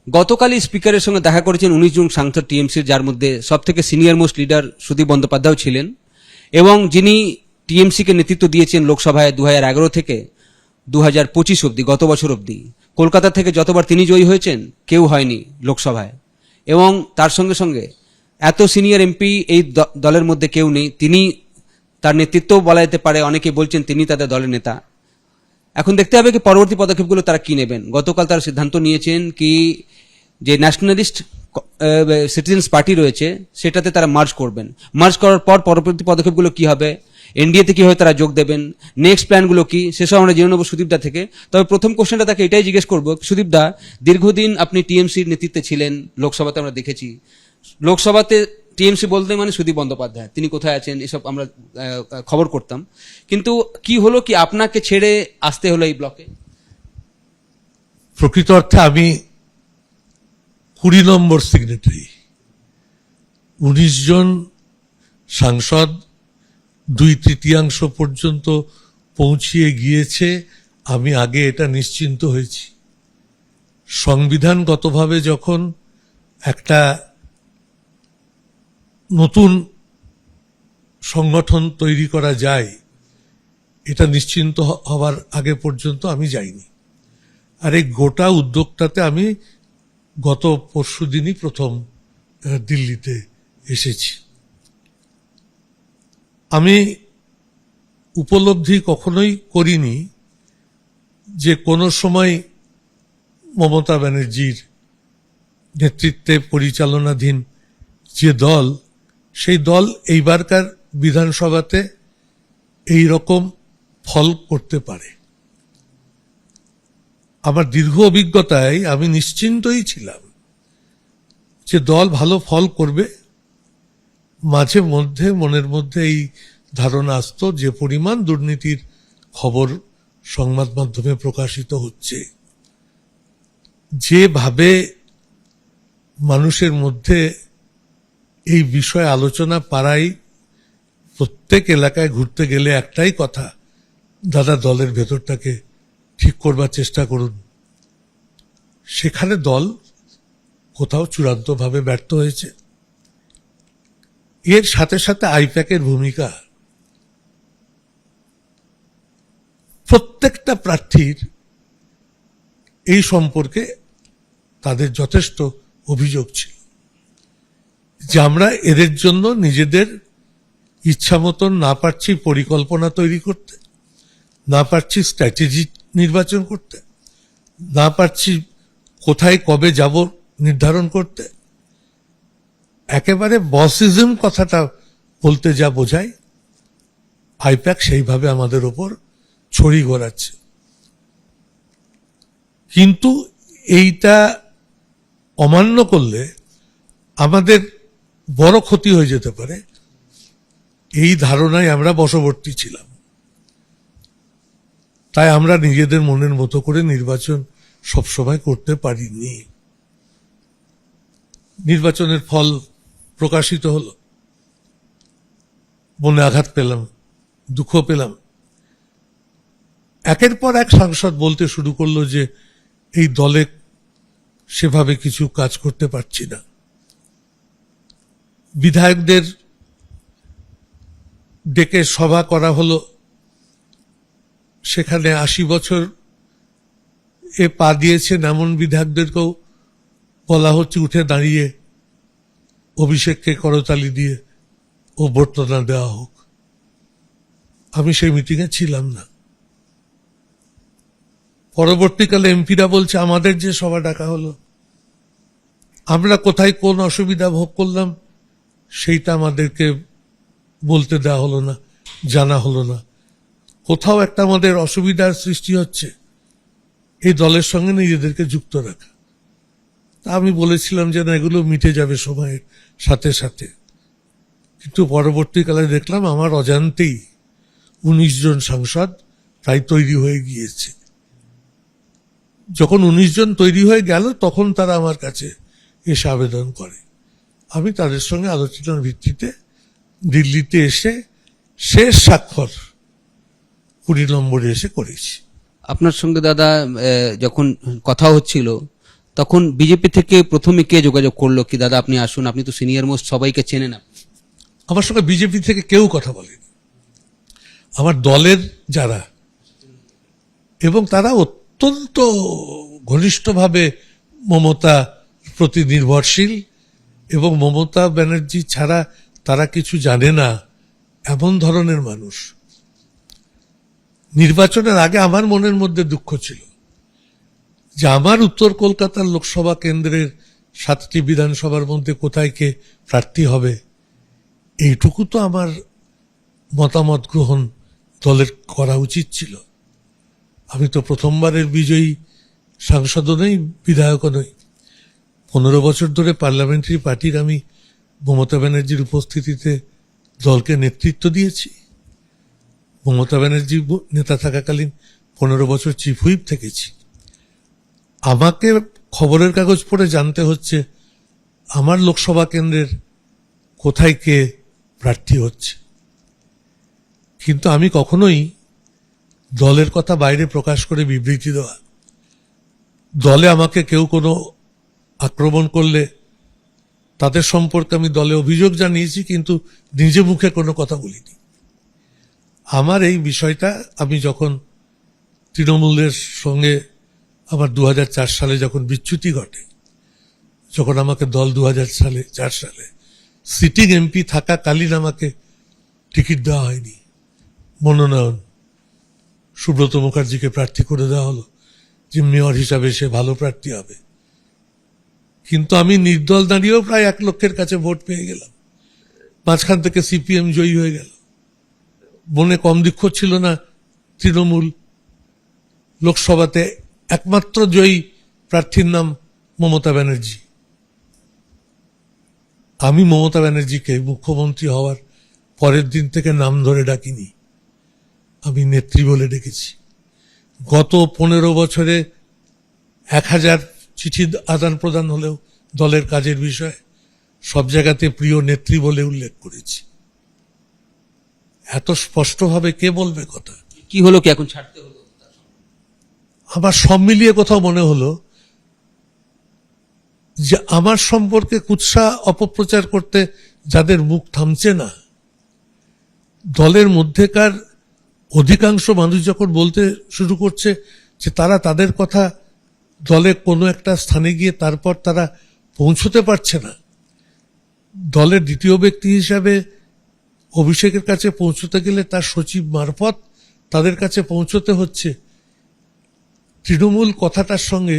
গতকালই স্পিকারের সঙ্গে দেখা করেছেন 19 জন সাংসদ টিএমসির, যার মধ্যে সবথেকে senior most leader Sudip Bandyopadhyay ছিলেন, এবং যিনি টিএমসিকে নেতৃত্ব দিয়েছেন লোকসভায় 2011 থেকে 2025 অবধি, গত বছর অবধি। কলকাতা থেকে যতবার তিনি জয়ী হয়েছেন কেউ হয়নি লোকসভায়, এবং তার সঙ্গে সঙ্গে এত সিনিয়র এমপি এই দলের মধ্যে কেউ নেই। তিনি তার নেতৃত্ব বলা যেতে পারে, অনেকে বলছেন তিনি তাদের দলের নেতা। এখন দেখতে হবে কি পরবর্তী পদক্ষেপগুলো তারা কি নেবেন। গতকাল তারা সিদ্ধান্ত নিয়েছেন কি যে ন্যাশনালিস্ট সিটিজেন্স পার্টি রয়েছে সেটাতে তারা মার্জ করবেন। মার্জ করার পর পরবর্তী পদক্ষেপগুলো কি হবে, এনডিএতে কিভাবে তারা যোগ দেবেন, নেক্সট প্ল্যানগুলো কি, সেসব আমরা জেনে নেবো সুদীপদা থেকে। তবে প্রথম কোশ্চেনটা তাকে এটাই জিজ্ঞেস করবো, সুদীপদা দীর্ঘদিন আপনি টিএমসির নেতৃত্বে ছিলেন, লোকসভাতে আমরা দেখেছি। লোকসভাতে টিএমসি বলতে মানে সুদীপ বন্দ্যোপাধ্যায়, তিনি কোথায় আছেন এসব আমরা খবর করতাম। কিন্তু কি হলো কি আপনাকে ছেড়ে আসতে হলো এই ব্লকে? প্রকৃত অর্থে আমি 20 নম্বর সিগনেটারি। 19 জন সাংসদ 2/3 পর্যন্ত পৌঁছিয়ে গিয়েছে, আমি আগে এটা নিশ্চিন্ত হয়েছি। সংবিধানগতভাবে যখন একটা নতুন সংগঠন তৈরি করা যায়, এটা নিশ্চিন্ত হওয়ার আগে পর্যন্ত আমি যাইনি। আর এই গোটা উদ্যোগটাতে আমি গত পরশুদিনই প্রথম দিল্লিতে এসেছি। আমি উপলব্ধি কখনোই করিনি যে কোনো সময় মমতা ব্যানার্জির নেতৃত্বে পরিচালনাধীন যে দল, সেই দল এইবারকার বিধানসভাতে এই রকম ফল করতে পারে। আমার দীর্ঘ অভিজ্ঞতায় আমি নিশ্চিন্তই ছিলাম যে দল ভালো ফল করবে। মাঝে মধ্যে মনের মধ্যে এই ধারণা আসতো যে পরিমাণ দুর্নীতির খবর সংবাদ মাধ্যমে প্রকাশিত হচ্ছে, যেভাবে মানুষের মধ্যে এই বিষয়ে আলোচনা পাড়াই, প্রত্যেক এলাকায় ঘুরতে গেলে একটাই কথা, দাদা দলের ভেতরটাকে ঠিক করবার চেষ্টা করুন। সেখানে দল কোথাও চূড়ান্তভাবে ব্যর্থ হয়েছে। এর সাথে সাথে আইপ্যাকের ভূমিকা, প্রত্যেকটা প্রার্থীর এই সম্পর্কে তাদের যথেষ্ট অভিযোগ ছিল যে আমরা এদের জন্য নিজেদের ইচ্ছা মতন না পারছি পরিকল্পনা তৈরি করতে, না পারছি স্ট্র্যাটেজি নির্বাচন করতে, না পারছি কোথায় কবে যাব নির্ধারণ করতে। একেবারে বসিজম কথাটা বলতে যা বোঝায়, আইপ্যাক সেইভাবে আমাদের ওপর ছড়ি ঘোরাচ্ছে। কিন্তু এইটা অমান্য করলে আমাদের বড় ক্ষতি হয়ে যেতে পারে, এই ধারণায় আমরা বশবর্তী ছিলাম। তাই আমরা নিজেদের মনের মতো করে নির্বাচন সবসময় করতে পারিনি। নির্বাচনের ফল প্রকাশিত হলো, মনে আঘাত পেলাম, দুঃখ পেলাম। একের পর এক সাংসদ বলতে শুরু করলো যে এই দলে সেভাবে কিছু কাজ করতে পারছি না। বিধায়কদের ডেকে সভা করা হলো, সেখানে 80 বছর এ পা দিয়েছেন এমন বিধায়কদেরকেও বলা হচ্ছে উঠে দাঁড়িয়ে অভিষেককে করতালি দিয়ে অভ্যর্থনা দেওয়া হোক। আমি সেই মিটিংয়ে ছিলাম না। পরবর্তীকালে এমপিরা বলছে আমাদের যে সভা ডাকা হলো, আমরা কোথায় কোন অসুবিধা ভোগ করলাম সেইটা আমাদেরকে বলতে দেওয়া হলো না, জানা হলো না। কোথাও একটা আমাদের অসুবিধার সৃষ্টি হচ্ছে, এই দলের সঙ্গে নিজেদেরকে যুক্ত রাখা। তা আমি বলেছিলাম যে না, এগুলো মিটে যাবে সময়ের সাথে সাথে। কিন্তু পরবর্তীকালে দেখলাম আমার অজান্তেই 19 জন সাংসদ তাই তৈরি হয়ে গিয়েছে। যখন 19 জন তৈরি হয়ে গেল তখন তারা আমার কাছে এসে আবেদন করে। আমি তাদের সঙ্গে আলোচনার ভিত্তিতে দিল্লিতে এসে শেষ স্বাক্ষর 20 নম্বরে এসে করেছি। আপনার সঙ্গে দাদা যখন কথা হচ্ছিল তখন বিজেপি থেকে প্রথমে কে যোগাযোগ করলো কি দাদা আপনি আসুন, আপনি তো সিনিয়র মোস্ট, সবাইকে চেনেন আপনি? আমার সঙ্গে বিজেপি থেকে কেউ কথা বলেনি। আমার দলের যারা, এবং তারা অত্যন্ত ঘনিষ্ঠভাবে মমতা প্রতি নির্ভরশীল, এবং মমতা ব্যানার্জি ছাড়া তারা কিছু জানে না এমন ধরনের মানুষ। নির্বাচনের আগে আমার মনের মধ্যে দুঃখ ছিল যে আমার উত্তর কলকাতার লোকসভা কেন্দ্রের 7টি বিধানসভার মধ্যে কোথায় কে প্রার্থী হবে, এইটুকু তো আমার মতামত গ্রহণ দলের করা উচিত ছিল। আমি তো প্রথমবারের বিজয়ী সাংসদও নই, বিধায়কও নই। 15 বছর ধরে পার্লামেন্টারি পার্টির আমি মমতা ব্যানার্জির উপস্থিতিতে দলকে নেতৃত্ব দিয়েছি। মমতা ব্যানার্জি নেতা থাকাকালীন 15 বছর চিফ হুইপ থেকেছি। আমাকে খবরের কাগজ পড়ে জানতে হচ্ছে আমার লোকসভা কেন্দ্রের কোথায় কে প্রার্থী হচ্ছে, কিন্তু আমি কখনোই দলের কথা বাইরে প্রকাশ করে বিবৃতি দেওয়া, দলে আমাকে কেউ কোনো আক্রমণ করলে তাদের সম্পর্কে আমি দলে অভিযোগ জানিয়েছি, কিন্তু নিজে মুখে কোনো কথা বলিনি। আমার এই বিষয়টা আমি যখন তৃণমূলের সঙ্গে আমার 2004 সালে যখন বিচ্যুতি ঘটে, যখন আমাকে দল 2004 সালে সিটিং এমপি থাকাকালীন আমাকে টিকিট দেওয়া হয়নি, মনোনয়ন সুব্রত মুখার্জিকে প্রার্থী করে দেওয়া হলো যে মেয়র হিসাবে সে ভালো প্রার্থী হবে, কিন্তু আমি নির্দল দাঁড়িয়েও প্রায় 1 লক্ষের কাছে ভোট পেয়ে গেলাম। মাঝখান থেকে সিপিএম জয়ী হয়ে গেল। মনে কম দুঃখ ছিল না তৃণমূল লোকসভাতে একমাত্র জয়ী প্রার্থীর নাম মমতা ব্যানার্জি। আমি মমতা ব্যানার্জিকে মুখ্যমন্ত্রী হওয়ার পরের দিন থেকে নাম ধরে ডাকিনি, আমি নেত্রী বলে ডেকেছি। গত 15 বছরে 1000 চিঠি আদান প্রদান হলেও দলের কাজের বিষয়ে সব জায়গাতে প্রিয় নেত্রী বলে উল্লেখ করেছি। এত স্পষ্টভাবে কে বলবে কথা? কি হলো কি এখন ছাড়তে হলো? আমার সব মিলিয়ে কোথাও মনে হলো যে আমার সম্পর্কে কুৎসা অপপ্রচার করতে যাদের মুখ থামছে না, দলের মধ্যেকার অধিকাংশ মানুষ যখন বলতে শুরু করছে যে তারা তাদের কথা দলে কোনো একটা স্থানে গিয়ে তারপর তারা পৌঁছতে পারছে না, দলের দ্বিতীয় ব্যক্তি হিসাবে অভিষেকের কাছে পৌঁছতে গেলে তার সচিব মারফত তাদের কাছে পৌঁছতে হচ্ছে, তৃণমূল কথাটার সঙ্গে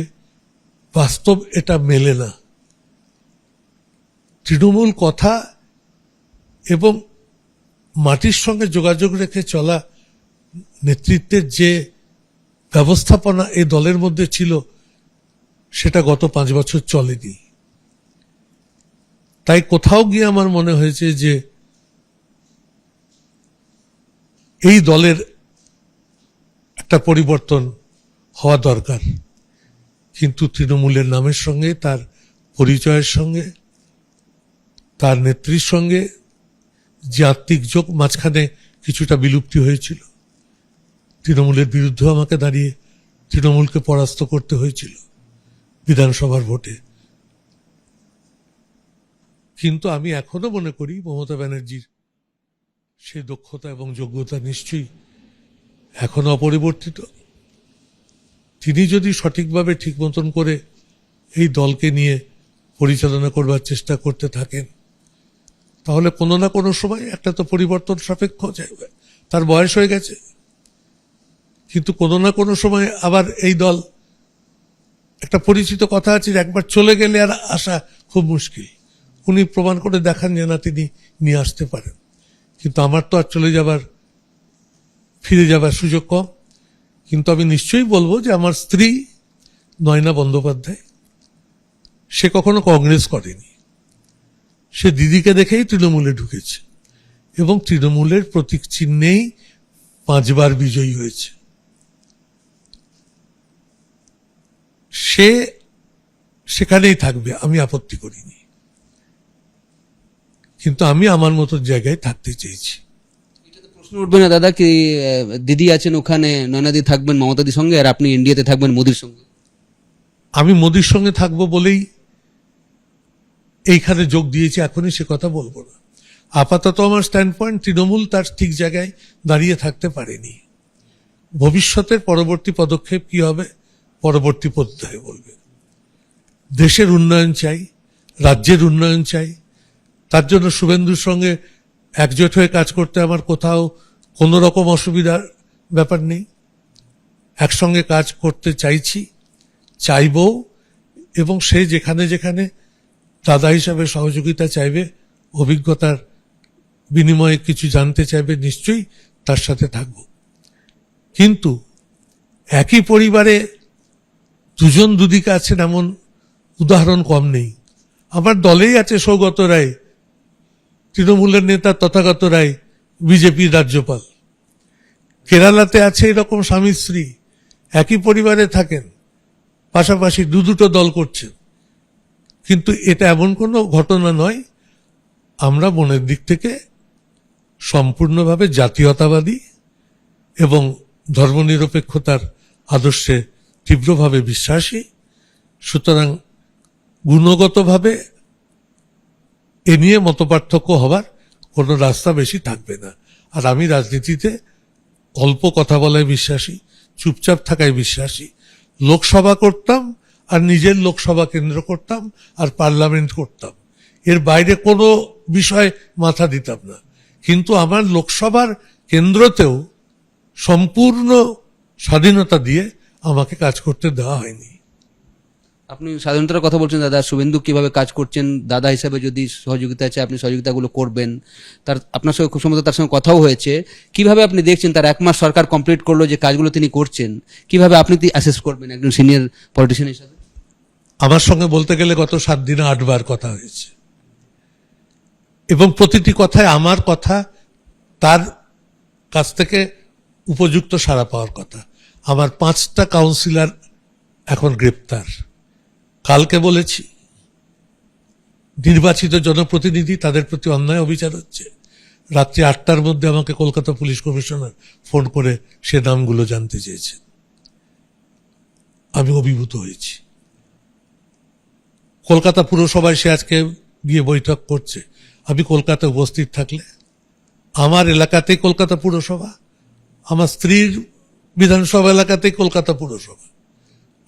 বাস্তব এটা মেলে না। তৃণমূল কথা এবং মাটির সঙ্গে যোগাযোগ রেখে চলা নেতৃত্বের যে ব্যবস্থাপনা এই দলের মধ্যে ছিল, সেটা গত 5 বছর চলেনি। তাই কোথাও গিয়ে আমার মনে হয়েছে যে এই দলের একটা পরিবর্তন হওয়া দরকার, কিন্তু তৃণমূলের নামের সঙ্গে, তার পরিচয়ের সঙ্গে, তার নেত্রীর সঙ্গে যে আত্মিক যোগ মাঝখানে কিছুটা বিলুপ্তি হয়েছিল। তৃণমূলের বিরুদ্ধেও আমাকে দাঁড়িয়ে তৃণমূলকে পরাস্ত করতে হয়েছিল বিধানসভার ভোটে। কিন্তু আমি এখনো মনে করি মমতা ব্যানার্জির সেই দক্ষতা এবং যোগ্যতা নিশ্চয়ই এখনো অপরিবর্তিত। তিনি যদি সঠিকভাবে ঠিক মতন করে এই দলকে নিয়ে পরিচালনা করবার চেষ্টা করতে থাকেন, তাহলে কোনো না কোনো সময় একটা তো পরিবর্তন সাপেক্ষ যাবে, তার বয়স হয়ে গেছে, কিন্তু কোনো না কোনো সময় আবার এই দল, একটা পরিচিত কথা আছে যে একবার চলে গেলে আর আসা খুব মুশকিল। উনি প্রমাণ করে দেখান যে না, তিনি নিয়ে আসতে পারেন, কিন্তু আমার তো আর চলে যাবার, ফিরে যাবার সুযোগ কম। কিন্তু আমি নিশ্চয়ই বলবো যে আমার স্ত্রী নয়না বন্দ্যোপাধ্যায়, সে কখনো কংগ্রেস করেনি, সে দিদিকে দেখেই তৃণমূলে ঢুকেছে এবং তৃণমূলের প্রতীক চিহ্নেই 5 বার বিজয়ী হয়েছে। সে সেখানেই থাকবে, আমি আপত্তি করিনি, কিন্তু আমি আমার মতো জায়গায় থাকতে চেয়েছি। প্রশ্ন উঠবে না দাদা কি দিদি আছেন ওখানে, নয়নাদি থাকবেন মমতাদির সঙ্গে, আর আপনি ইন্ডিয়াতে থাকবেন মোদির সঙ্গে? আমি মোদির সঙ্গে থাকবো বলেই এইখানে যোগ দিয়েছি, এখনই সে কথা বলবো না। আপাতত আমার স্ট্যান্ড পয়েন্ট, তৃণমূল তার ঠিক জায়গায় দাঁড়িয়ে থাকতে পারেনি। ভবিষ্যতের পরবর্তী পদক্ষেপ কি হবে পরবর্তী পর্যায়ে বলবে। দেশের উন্নয়ন চাই, রাজ্যের উন্নয়ন চাই, তার জন্য শুভেন্দুর সঙ্গে একজোট হয়ে কাজ করতে আমার কোথাও কোনো রকম অসুবিধার ব্যাপার নেই। একসঙ্গে কাজ করতে চাইছি, চাইবো, এবং সে যেখানে যেখানে দাদা হিসাবে সহযোগিতা চাইবে, অভিজ্ঞতার বিনিময়ে কিছু জানতে চাইবে, নিশ্চয়ই তার সাথে থাকব। কিন্তু একই পরিবারে দুজন দুদিকে আছেন এমন উদাহরণ কম নেই। আমার দলেই আছে সৌগত রায়, তৃণমূলের নেতা তথাগত রায়, বিজেপির রাজ্যপাল। কেরালাতে আছে এরকম স্বামী স্ত্রী, একই পরিবারে থাকেন, পাশাপাশি দুটো দল করছেন। কিন্তু এটা এমন কোনো ঘটনা নয়। আমরা মনের দিক থেকে সম্পূর্ণভাবে জাতীয়তাবাদী এবং ধর্মনিরপেক্ষতার আদর্শে তীব্রভাবে বিশ্বাসী। সুতরাং গুণগতভাবে এ নিয়ে মতপার্থক্য হবার কোনো রাস্তা বেশি থাকবে না। আর আমি রাজনীতিতে অল্প কথা বলায় বিশ্বাসী, চুপচাপ থাকায় বিশ্বাসী। লোকসভা করতাম আর নিজের লোকসভা কেন্দ্র করতাম আর পার্লামেন্ট করতাম, এর বাইরে কোনো বিষয় মাথা দিতাম না। কিন্তু আমার লোকসভার কেন্দ্রতেও সম্পূর্ণ স্বাধীনতা দিয়ে আমাকে কাজ করতে দেওয়া হয়নি। আপনি স্বাধীনতার কথা বলছেন দাদা, শুভেন্দু কিভাবে কাজ করছেন, দাদা হিসাবে যদি সহযোগিতা চায় আপনি সহযোগিতাগুলো করবেন, তার আপনার সঙ্গে খুব সম্ভবত তার সঙ্গে কথাও হয়েছে। কিভাবে আপনি দেখছেন তার 1 মাস সরকার কমপ্লিট করলো, যে কাজগুলো তিনি করছেন, কিভাবে আপনি অ্যাসেস করবেন একজন সিনিয়র পলিটিশিয়ান হিসাবে? আমার সঙ্গে বলতে গেলে গত 7 দিনে 8 বার কথা হয়েছে, এবং প্রতিটি কথায় আমার কথা তার কাছ থেকে উপযুক্ত সাড়া পাওয়ার কথা। আমার 5টা কাউন্সিলর এখন গ্রেপ্তার। কালকে বলেছি নির্বাচিত জনপ্রতিনিধি, তাদের প্রতি অন্যায় অবিচার হচ্ছে। রাত্রি 8টার মধ্যে আমাকে কলকাতা পুলিশ কমিশনার ফোন করে সে নামগুলো জানতে চেয়েছেন। আমি অভিভূত হয়েছি। কলকাতা পুরসভায় সে আজকে গিয়ে বৈঠক করছে। আমি কলকাতায় উপস্থিত থাকলে, আমার এলাকাতেই কলকাতা পুরসভা, আমার স্ত্রীর বিধানসভা এলাকাতেই কলকাতা পুরসভা,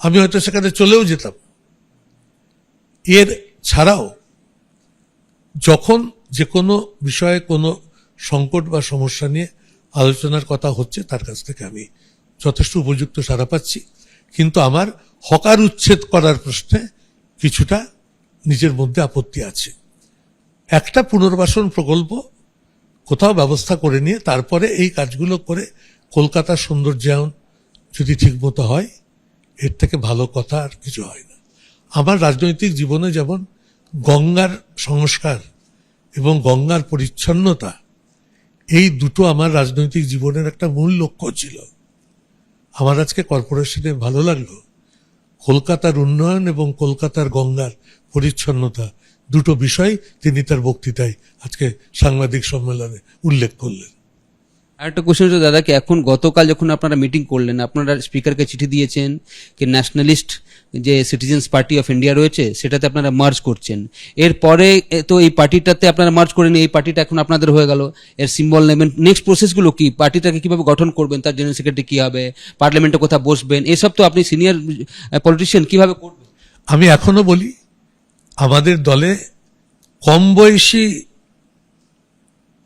আমি হয়তো সেখানে চলেও যেতাম। এর ছাড়াও যখন যে কোনো বিষয়ে কোনো সংকট বা সমস্যা নিয়ে আলোচনার কথা হচ্ছে, তার কাছ থেকে আমি যথেষ্ট উপযুক্ত সাড়া পাচ্ছি। কিন্তু আমার হকার উচ্ছেদ করার প্রশ্নে কিছুটা নিজের মধ্যে আপত্তি আছে। একটা পুনর্বাসন প্রকল্প কোথাও ব্যবস্থা করে নিয়ে তারপরে এই কাজগুলো করে কলকাতার সৌন্দর্যায়ন যদি ঠিকমতো হয়, এর থেকে ভালো কথা আর কিছু হয় না। আমার রাজনৈতিক জীবনে যেমন গঙ্গার সংস্কার এবং গঙ্গার পরিচ্ছন্নতা, এই দুটো আমার রাজনৈতিক জীবনের একটা মূল লক্ষ্য ছিল। আমার আজকে কর্পোরেশনে ভালো লাগলো কলকাতার উন্নয়ন এবং কলকাতার গঙ্গার পরিচ্ছন্নতা দুটো বিষয় তিনি তার বক্তৃতায় আজকে সাংবাদিক সম্মেলনে উল্লেখ করলেন। আরেকটা কোশ্চেন হচ্ছে দাদাকে, এখন গতকাল যখন আপনারা মিটিং করলেন, আপনারা স্পিকারকে চিঠি দিয়েছেন কি ন্যাশনালিস্ট যে সিটিজেন্স পার্টি অফ ইন্ডিয়া রয়েছে সেটাতে আপনারা মার্জ করছেন। এরপরে তো এই পার্টিটাতে আপনারা মার্জ করেন, এই পার্টিটা এখন আপনাদের হয়ে গেল, এর সিম্বল নেবেন, নেক্সট প্রসেসগুলো কি, পার্টিটাকে কিভাবে গঠন করবেন, তার জেনারেল সেক্রেটারি কি হবে, পার্লামেন্টে কোথায় বসবেন, এসব তো আপনি সিনিয়র পলিটিশিয়ান, কিভাবে করবেন? আমি এখনো বলি আমাদের দলে কম বয়সী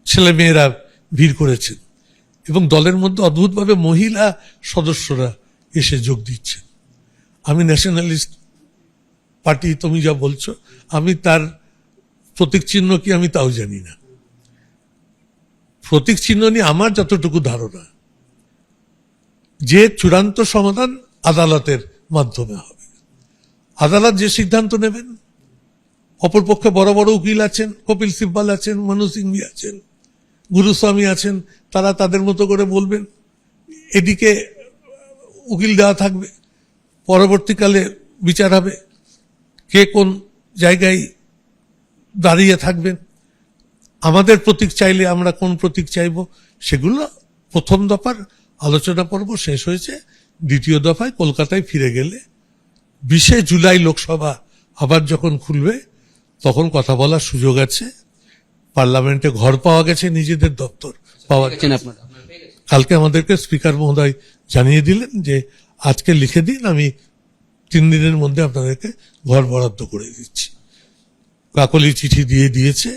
ছেলেমেয়েরা ভিড় করেছেন এবং দলের মধ্যে অদ্ভুতভাবে মহিলা সদস্যরা এসে যোগ দিচ্ছেন। আমি ন্যাশনালিস্ট পার্টি, তুমি যা বলছো, আমি তার প্রতীক চিহ্ন কি আমি তাও জানি না। প্রতীক চিহ্ন নিয়ে আমার যতটুকু ধারণা, যে চূড়ান্ত সমাধান আদালতের মাধ্যমে হবে। আদালত যে সিদ্ধান্ত নেবেন, অপরপক্ষে বড় বড় উকিল আছেন, কপিল সিব্বাল আছেন, মনু সিংভি আছেন, গুরুস্বামী আছেন, তারা তাদের মতো করে বলবেন, এদিকে উকিল দেওয়া থাকবে, পরবর্তীকালে বিচার হবে কে কোন জায়গায় দাঁড়িয়ে থাকবেন। আমাদের প্রতীক চাইলে আমরা কোন প্রতীক চাইব, সেগুলো প্রথম দফার আলোচনা পর্ব শেষ হয়েছে। দ্বিতীয় দফায় কলকাতায় ফিরে গেলে 20শে জুলাই লোকসভা আবার যখন খুলবে তখন কথা বলার সুযোগ আছে। পার্লামেন্টে ঘর পাওয়া গেছে, নিজেদের দপ্তর পাওয়া গেছে। পেয়েছেন আপনারা? কালকে আমাদেরকে স্পিকার মহোদয় জানিয়ে দিলেন যে আজকে লিখে দিন, আমি 3 দিনের মধ্যে আপনাদেরকে ঘর বরাদ্দ করে দিচ্ছি। কাকলি চিঠি দিয়ে দিয়েছে,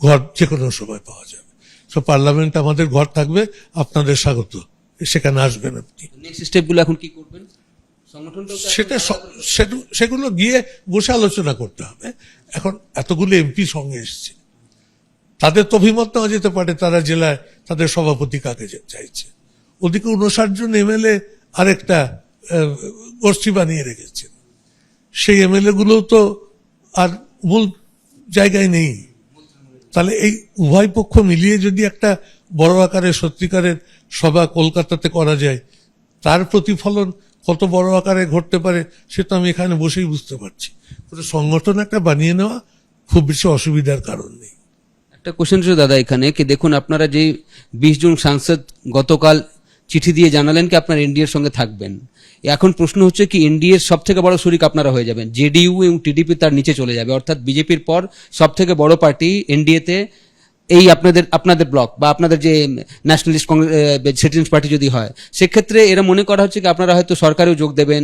ঘর যে কোনো সময় পাওয়া যাবে। সো পার্লামেন্ট আমাদের ঘর থাকবে, আপনাদের স্বাগত, সেখানে আসবেন আপনি। নেক্সট স্টেপগুলো এখন কি করবেন? সংগঠনটাও তো সেগুলো গিয়ে বসে আলোচনা করতে হবে। এখন এতগুলো এমপি সঙ্গে এসছে, তাদের তো অভিমত নেওয়া যেতে পারে তারা জেলায় তাদের সভাপতি কাকে চাইছে। ওদিকে 59 জন এমএলএ আরেকটা গোষ্ঠী বানিয়ে রেখেছেন, সেই এমএলএ গুলো তো আর মূল জায়গায় নেই। তাহলে এই উভয় পক্ষ মিলিয়ে যদি একটা বড় আকারের সত্যিকারের সভা কলকাতাতে করা যায়, তার প্রতিফলন কত বড় আকারে ঘটতে পারে সেটা আমি এখানে বসেই বুঝতে পারছি। সংগঠন একটা বানিয়ে নেওয়া খুব বেশি অসুবিধার কারণ নেই। একটা কোশ্চেন ছিল দাদা এখানে, কি দেখুন আপনারা যে 20 জন সাংসদ গতকাল চিঠি দিয়ে জানালেন কি আপনারা এনডিএর সঙ্গে থাকবেন। এখন প্রশ্ন হচ্ছে কি এনডিএর সব থেকে বড় শরিক আপনারা হয়ে যাবেন, জেডিইউ এবং টিডিপি তার নিচে চলে যাবে, অর্থাৎ বিজেপির পর সব থেকে বড় পার্টি এনডিএতে এই আপনাদের ব্লক বা আপনাদের যে ন্যাশনালিস্ট কংগ্রেস সিটিজেন্স পার্টি যদি হয়, সেক্ষেত্রে এরা মনে করা হচ্ছে কি আপনারা হয়তো সরকারেও যোগ দেবেন,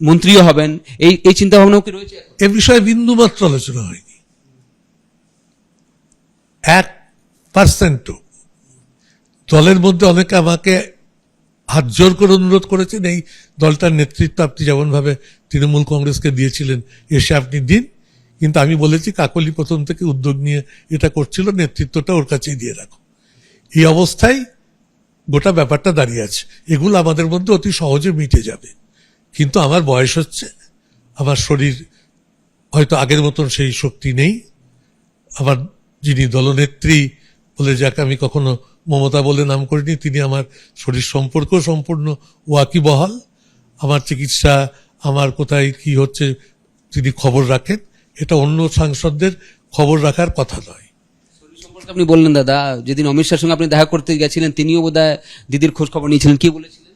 মন্ত্রীও হবেন, এই চিন্তা ভাবনাও কি রয়েছে? এ বিষয়ে বিন্দুমাত্র আলোচনা হয়নি, 1% দলের মধ্যে অনেকে আমাকে হাত জোর করে অনুরোধ করেছেন এই দলটার নেতৃত্ব আপনি যেমন ভাবে তৃণমূল কংগ্রেসকে দিয়েছিলেন এসে আপনি দিন, কিন্তু আমি বলেছি কাকলি প্রথম থেকে উদ্যোগ নিয়ে এটা করছিল, নেতৃত্বটা ওর কাছেই দিয়ে রাখো। এই অবস্থায় গোটা ব্যাপারটা দাঁড়িয়ে আছে। এগুলো আমাদের মধ্যে অতি সহজে মিটে যাবে, কিন্তু আমার বয়স হচ্ছে, আমার শরীর হয়তো আগের মতন সেই শক্তি নেই। আমার যিনি দলনেত্রী বলে যাকে আমি কখনো মমতা বলে নাম করিনি, তিনি আমার শরীর সম্পর্কেও সম্পূর্ণ ওয়াকিবহাল। আমার চিকিৎসা, আমার কোথায় কি হচ্ছে তিনি খবর রাখেন, এটা অন্য সাংসদদের খবর রাখার কথা নয়। আপনি বললেন দাদা, যেদিন অমিত শাহের সঙ্গে আপনি দেখা করতে গেছিলেন তিনিও বোধহয় দিদির খোঁজ খবর নিয়েছিলেন, কি বলেছিলেন?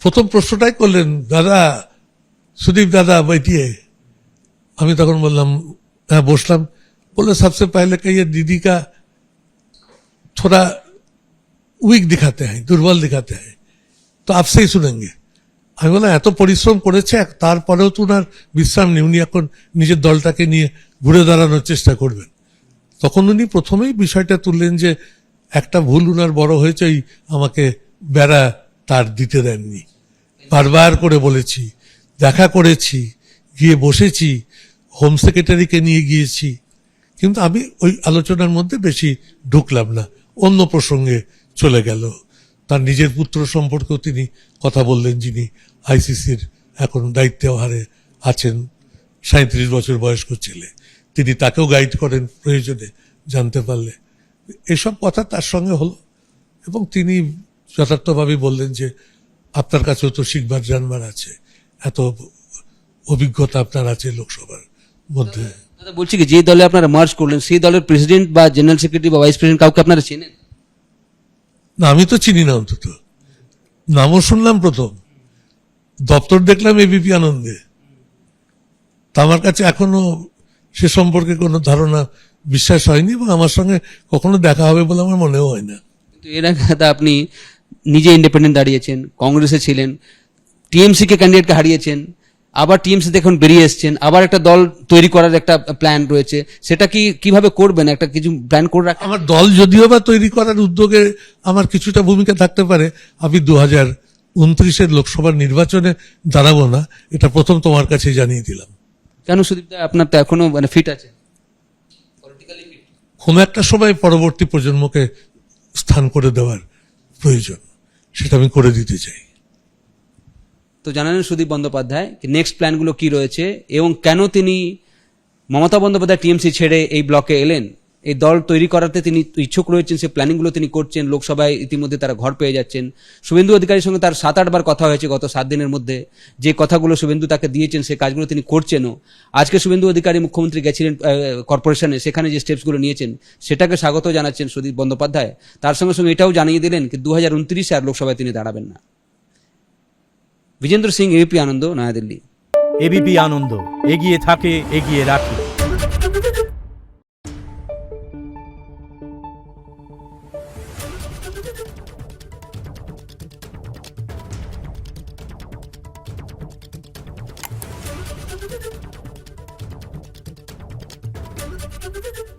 প্রথম প্রশ্নটাই করলেন, দাদা সুদীপ দাদা बैठिए। আমি তখন বললাম হ্যাঁ বসলাম। बोले सबसे पहले कहिए दीदी का थोड़ा উইক दिखाते हैं, दुर्बल दिखाते हैं, তো आपसे ही सुनेंगे। আমি বললাম এত পরিশ্রম করেছে তারপরেও তো উনার বিশ্রাম নেই, উনি এখন নিজের দলটাকে নিয়ে ঘুরে দাঁড়ানোর চেষ্টা করবেন। তখন উনি প্রথমেই বিষয়টা তুললেন যে একটা ভুল উনার বড় হয়েছে, আমাকে বেড়া তার দিতে দেননি। বারবার করে বলেছি, দেখা করেছি, গিয়ে বসেছি, হোম সেক্রেটারিকে নিয়ে গিয়েছি, কিন্তু আমি ওই আলোচনার মধ্যে বেশি ঢুকলাম না, অন্য প্রসঙ্গে চলে গেল। তার নিজের পুত্র সম্পর্কেও তিনি কথা বললেন, যিনি আইসিসির এখন দায়িত্বে হারে আছেন, 37 বছর বয়স্ক ছেলে, তিনি তাকেও গাইড করেন প্রয়োজনে জানতে পারলে। এসব কথা তার সঙ্গে হলো এবং তিনি যথার্থভাবে বললেন যে আপনার কাছেও তো শিখবার জানবার আছে, এত অভিজ্ঞতা আপনার আছে লোকসভার মধ্যে। দাদা বলছি কি যে দলে আপনারা মার্জ করলেন সেই দলের প্রেসিডেন্ট বা জেনারেল সেক্রেটারি বা ভাইস প্রেসিডেন্ট কাউকে আপনারা চেনেন? না, আমি তো চিনি না, অন্তত নামও শুনলাম প্রথম, দপ্তর দেখলাম এবিপি আনন্দে, তা আমার কাছে এখনো সে সম্পর্কে কোনো ধারণা বিশ্বাস হয়নি এবং আমার সঙ্গে কখনো দেখা হবে বলে আমার মনেও হয় না। কিন্তু এর আগে দাদা আপনি নিজে ইন্ডিপেন্ডেন্ট দাঁড়িয়েছেন, কংগ্রেসে ছিলেন, টিএমসি কে ক্যান্ডিডেটকে হারিয়েছেন, আবার টিএমসি থেকে এখন বেরিয়ে এসেছেন, আবার একটা দল তৈরি করার একটা প্ল্যান রয়েছে, সেটা কিভাবে করবেন? একটা কিছু প্ল্যান করে রাখেন? আমার দল যদিও বা তৈরি করার উদ্যোগে আমার কিছুটা ভূমিকা থাকতে পারে, আমি 2029 লোকসভার নির্বাচনে দাঁড়াবো না, এটা প্রথম তোমার কাছে জানিয়ে দিলাম। কেন সুদীপ দা, আপনার তো এখনো ফিট আছে, কোনো একটা সময় পরবর্তী প্রজন্মকে স্থান করে দেওয়ার প্রয়োজন, সেটা আমি করে দিতে চাই। তো জানালেন সুদীপ বন্দ্যোপাধ্যায় নেক্সট প্ল্যানগুলো কি রয়েছে এবং কেন তিনি মমতা বন্দ্যোপাধ্যায় টিএমসি ছেড়ে এই ব্লকে এলেন, এই দল তৈরি করাতে তিনি ইচ্ছুক রয়েছেন, সেই প্ল্যানিংগুলো তিনি করছেন। লোকসভায় ইতিমধ্যে তারা ঘর পেয়ে যাচ্ছেন। শুভেন্দু অধিকারীর সঙ্গে তার 7-8 বার কথা হয়েছে গত 7 দিনের মধ্যে, যে কথাগুলো শুভেন্দু তাকে দিয়েছেন সেই কাজগুলো তিনি করছেনও। আজকে শুভেন্দু অধিকারী মুখ্যমন্ত্রী গেছিলেন কর্পোরেশনে, সেখানে যে স্টেপসগুলো নিয়েছেন সেটাকে স্বাগত জানাচ্ছেন সুদীপ বন্দ্যোপাধ্যায়। তার সঙ্গে সঙ্গে এটাও জানিয়ে দিলেন কি 2029 আর লোকসভায় তিনি দাঁড়াবেন না। विजेंद्र सिंह एबीपी आनंद, नया दिल्ली। এবিপি আনন্দ, এগিয়ে থাকে, এগিয়ে রাখে। Thank you.